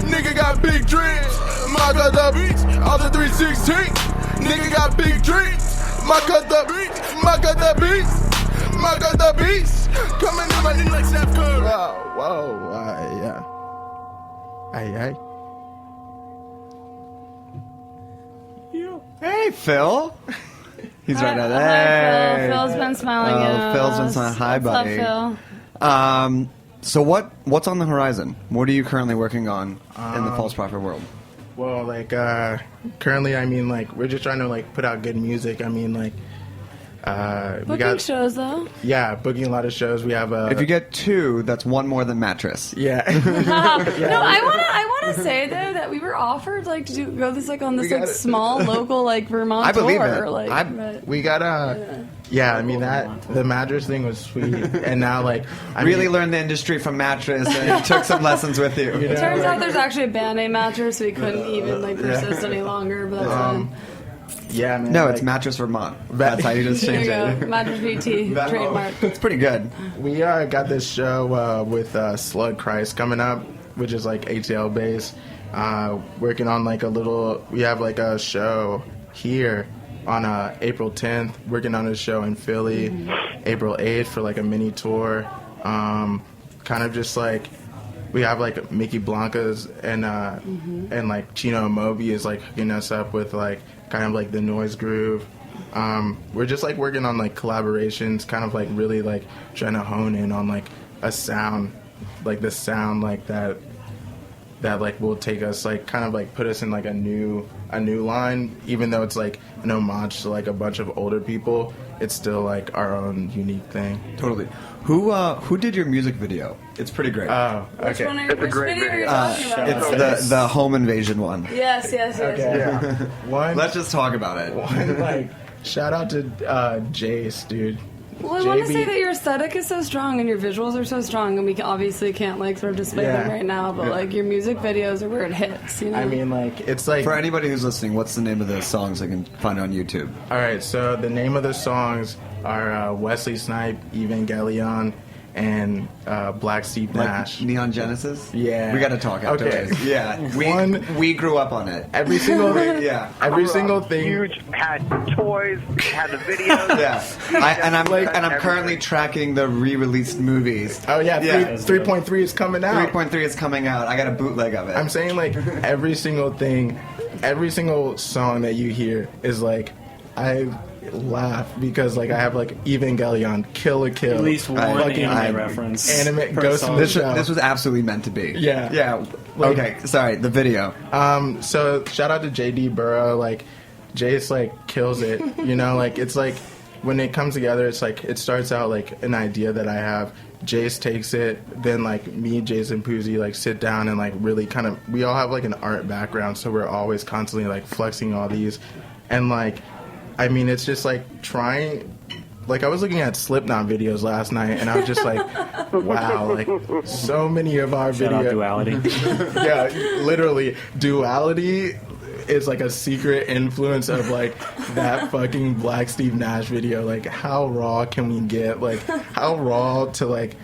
nigga got big dreams. Mark up the beats, also 316, nigga got big dreams. Mark up the beats, mark up the beats, mark up the beats. Coming in my nigga like Steph Curry. Whoa, yeah. Hey, Phil. He's right out Hi, there. Phil. Phil's been smiling at us. Phil's been smiling. Hi, What's buddy. up, Phil? So what's on the horizon? What are you currently working on in the False Prpht world? Well, like currently, I mean, like we're just trying to like put out good music. I mean, like we Booking got shows, though. yeah, booking a lot of shows. We have If you get 2, that's 1 more than Mattress. yeah. No, I want to say though that we were offered like to go this like on this like small local like Vermont I believe tour. it. Like, We got yeah. I mean that the Mattress thing was sweet, and now like I Really mean, learned the industry from Mattress and took some lessons with you. it turns out there's actually a band named Mattress, so we couldn't even like persist any longer. But that's fine. yeah, man. No, like, it's Mattress Vermont. That's how you just There change you it. go, Mattress VT trademark. It's pretty good. We got this show with Slug Christ coming up, which is like ATL based. Working on like we have like a show here on April 10th. Working on a show in Philly, April 8th for like a mini tour. Kind of just like we have like Mickey Blanca's and like Chino Moby is like hooking us up with like kind of like the noise groove. We're just like working on like collaborations, kind of like really like trying to hone in on like a sound, like the sound like that like will take us like kind of like put us in like a new line, even though it's like an homage to like a bunch of older people. It's still like our own unique thing. Totally. Who did your music video? It's pretty great. Oh, Which okay. one are you, It's a which great video are you video. talking about? It's the home invasion one. Yes. Yeah. One, Let's just talk about it. one like shout out to Jace, dude. Well, I want to JB say that your aesthetic is so strong and your visuals are so strong, and we obviously can't like sort of display them right now, but like your music videos are where it hits. You know. I mean, like it's like For anybody who's listening, what's the name of the songs they can find on YouTube? all right. So the name of the songs are Wesley Snipe, Evangelion, and Black Steve Nash. Like Neon Genesis? Yeah. We got to talk afterwards. Okay. Yeah. We grew up on it. Every single Yeah. every single thing. Huge, had toys, had the videos. Yeah. I'm currently tracking the re-released movies. Oh yeah, Yeah. 3.3 is coming out. 3.3 is coming out. I got a bootleg of it. I'm saying like every single thing, every single song that you hear is like laugh because like I have like Evangelion, Kill la Kill, At least one anime reference. Anime per Ghost in song. the This Shell. was absolutely meant to be. Yeah. Yeah. Like- Okay. Sorry. The video. So shout out to JD Burrow. Like Jace like kills it. You know, like it's like when it comes together, it's like it starts out like an idea that I have. Jace takes it, then like me, Jace, and Poozy like sit down and like really kind of we all have like an art background, so we're always constantly like flexing all these, and like I mean it's just like trying. Like I was looking at Slipknot videos last night, and I was just like, wow, like so many of our Shout out videos. Duality. Yeah, literally, Duality is like a secret influence of like that fucking Black Steve Nash video. Like, how raw can we get? Like, how raw to like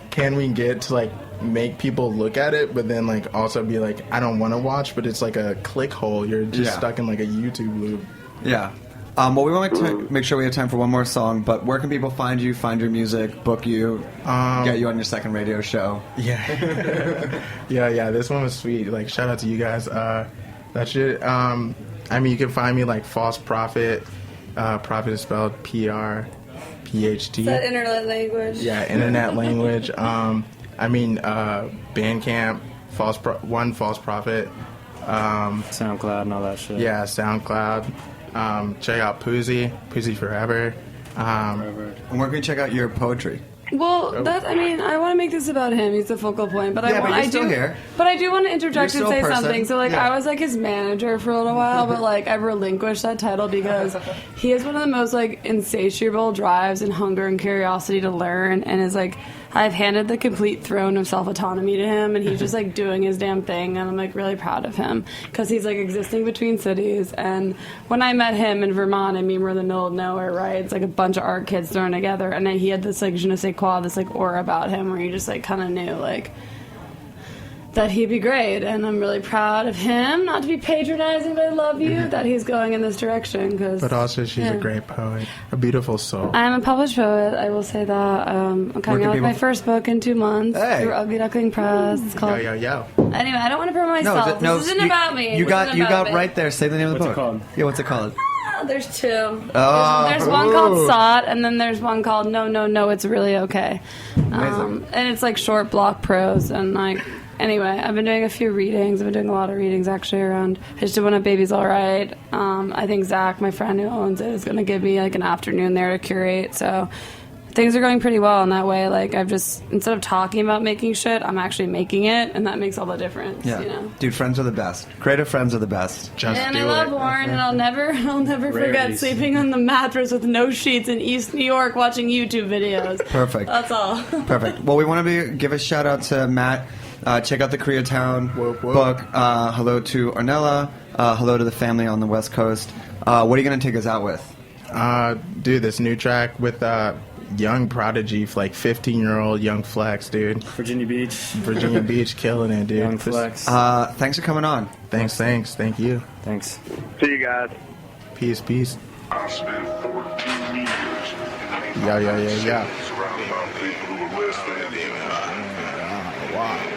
can we get to like make people look at it, but then like also be like, I don't want to watch, but it's like a click hole. You're just stuck in like a YouTube loop. Yeah. Well, we want to make sure we have time for one more song, but where can people find you, find your music, book you, get you on your second radio show? Yeah. yeah, this one was sweet. Like, shout out to you guys. That shit, I mean, you can find me like False Prpht. Prophet is spelled Prpht. Is that internet language? Yeah, internet language. I mean, Bandcamp, False Prpht. SoundCloud and all that shit. Yeah, SoundCloud. Check out Poozy Forever. And where can you check out your poetry? Well, I mean, I want to make this about him. He's the focal point, but Yeah, but you're I still do. here. But I do want to interject You're and still say a person. something. So, like, Yeah. I was like his manager for a little while, but like I've relinquished that title because he has one of the most like insatiable drives and hunger and curiosity to learn, and is like I've handed the complete throne of self-autonomy to him, and he's just like doing his damn thing, and I'm like really proud of him because he's like existing between cities. And when I met him in Vermont, I mean, we're in the middle of nowhere, right? It's like a bunch of art kids thrown together, and then he had this like je ne sais quoi, this like aura about him where you just like kind of knew like that he'd be great. And I'm really proud of him, not to be patronizing, but I love you that he's going in this direction. But also, she's a great poet, a beautiful soul. I'm a published poet, I will say that. I'm coming out with my first book in 2 months through Ugly Duckling Press. It's called... Yo. Anyway, I don't want to promote myself. This isn't about me. You got me. right there. Say the name of the book. What's it called? Yeah, what's it called? There's two. There's Oh. one called Sod, and then there's one called No, It's Really Okay. Amazing. And it's like short block prose, and like... Anyway, I've been doing a few readings. I've been doing a lot of readings, actually, around... I just did one at Baby's All Right. I think Zach, my friend who owns it, is going to give me, like, an afternoon there to curate. So things are going pretty well in that way. Like, I've just... Instead of talking about making shit, I'm actually making it, and that makes all the difference, Yeah. you know? Dude, friends are the best. Creative friends are the best. And I love Warren, and I'll never forget Rarities. sleeping on the mattress with no sheets in East New York watching YouTube videos. Perfect. That's all. Perfect. Well, we want to give a shout out to Matt. Check out the Koreatown book. Hello to Ornella. Hello to the family on the West Coast. What are you going to take us out with? Dude, this new track with young prodigy, like 15-year-old young Flex, dude. Virginia Beach, killing it, dude. Young Flex. Thanks for coming on. Thanks. Thank you. Thanks. See you guys. Peace. I spent 14 years in 95 Yeah. cities surrounded by people who were less than human.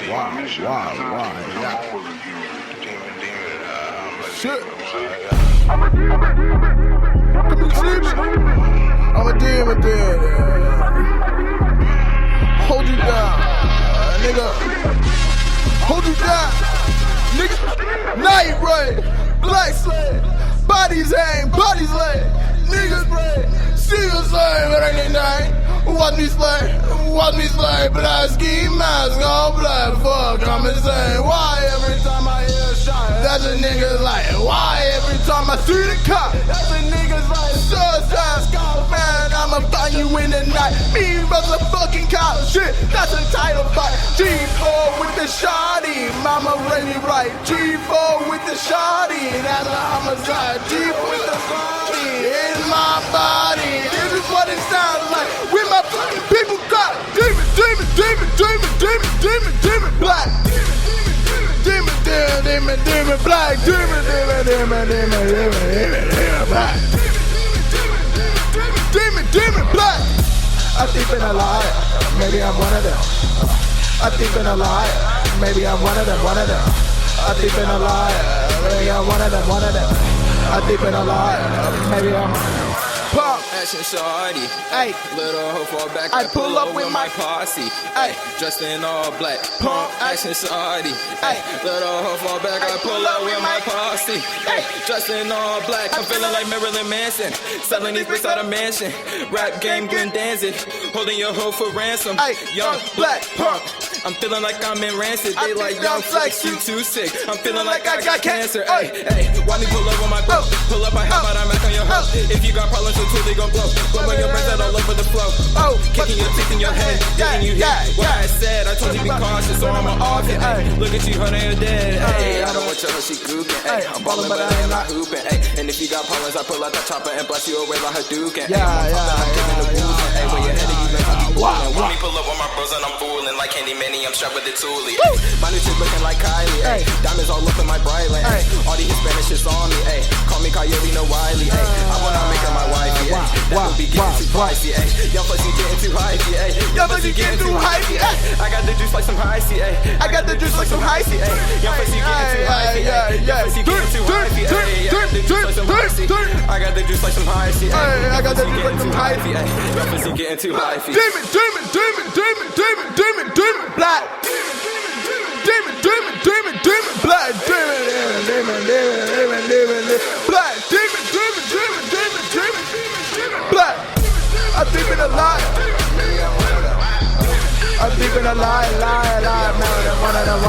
My mission at the time was to become more than human. Shit. I'm a demon, Hold you down, nigga. Hold you down, nigga. Night raid, black slave, bodies hang, bodies lay, niggas pray, seagulls slave, it ain't night. Watch me slay, but I ski mask all black. Fuck, I'm insane. Why every time I hear a shot, that's a nigga's like. Why every time I see the cop, that's a nigga's like. Suicide scout, man, I'ma find you in the night. Me motherfucking cop, shit, that's a title fight. G4 with the shotty, mama raised me right. G4 with the shotty, that's a homicide. G with the shotty in my body. This is what it sounds like when my fucking people got demon, black. Demon, black. Demon, black. I think been a lie. Maybe I'm one of them. I think been a lie. Maybe I'm one of them. I think been a lie. Maybe I'm one of them. I think been a lie. Maybe I'm action shawty. Ay. Little hoe fall back, I pull up with my posse. Ay. Dressed in all black, pump action shawty. Ay. Little hoe fall back, I pull up with my posse. Dressed in all black, I'm feeling like Marilyn Manson. Selling these bricks out of mansion. Rap game, Glenn Danzig. Holding your hoe for ransom. Ay. Young black punk. I'm feeling like I'm in rancid. They like young flex, you too sick. I'm feeling like I got cancer. Hey, hey, why me pull up on my bro? Pull up my hat, but I'm back on your hoe. If you got problems, your tool, they gon' blow. Blowing your brains out all over the flow. Oh, kicking your teeth in your head, getting you hit. What I said, I told you be cautious, so I'm off it. Ay, look at you, honey, you're dead. Hey, I don't want your hoe, she gooping. Hey, I'm ballin', but I am not hooping. Hey, and if you got problems, I pull out that chopper and blast you away like Hadouken. Hey, where your head you like how you fooling. When me pull up on my bros and I'm fooling like Candy Manny, I'm strapped with the toolie. My new chick looking like Kylie. Ay, diamonds all up in my brightline. Ay, all these Hispanic shits on me. Ay, call me Coyote, no Wiley. Ay, I wanna make her my wifey. Ay, that would be getting too pricey. Ay, young pussy getting too hypey. Ay, young pussy getting too hypey. Ay, I got the juice like some high C. Ay, I got the juice like some high C. Ay, young pussy getting too hypey. Ay, young pussy getting too hypey. Ay, I got the juice like some high C. I got the juice like some high C. Ay, I got the juice like some high C. Ay, young pussy getting too hypey. Demon, black. Demon, black. Black. Demon, black. I deep in a lie. I deep in a lie, man. One of them.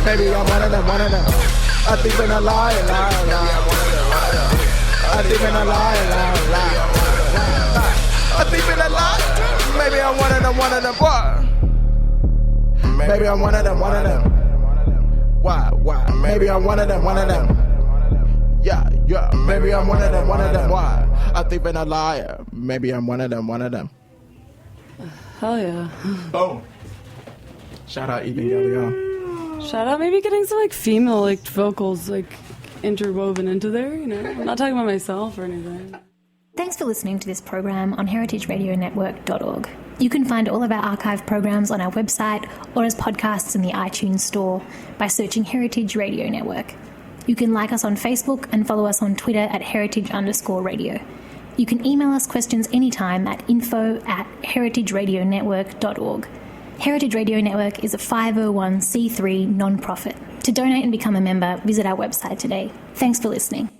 Maybe I'm one of them. I deep in a lie. I deep in a lie. I deep in a lie. Maybe I'm one of them. What? Maybe I'm one of them. Why? Maybe I'm one of them. Yeah. Maybe I'm one of them. Why? I deep in a lie. Maybe I'm one of them. Hell yeah. Oh. Shout out Ethan Gallion. Shout out maybe getting some like female like vocals like interwoven into there, you know. I'm not talking about myself or anything. Thanks for listening to this program on heritageradionetwork.org. You can find all of our archive programs on our website or as podcasts in the iTunes store by searching Heritage Radio Network. You can like us on Facebook and follow us on Twitter at heritage_radio. You can email us questions anytime at info@heritageradionetwork.org. Heritage Radio Network is a 501c3 non-profit. To donate and become a member, visit our website today. Thanks for listening.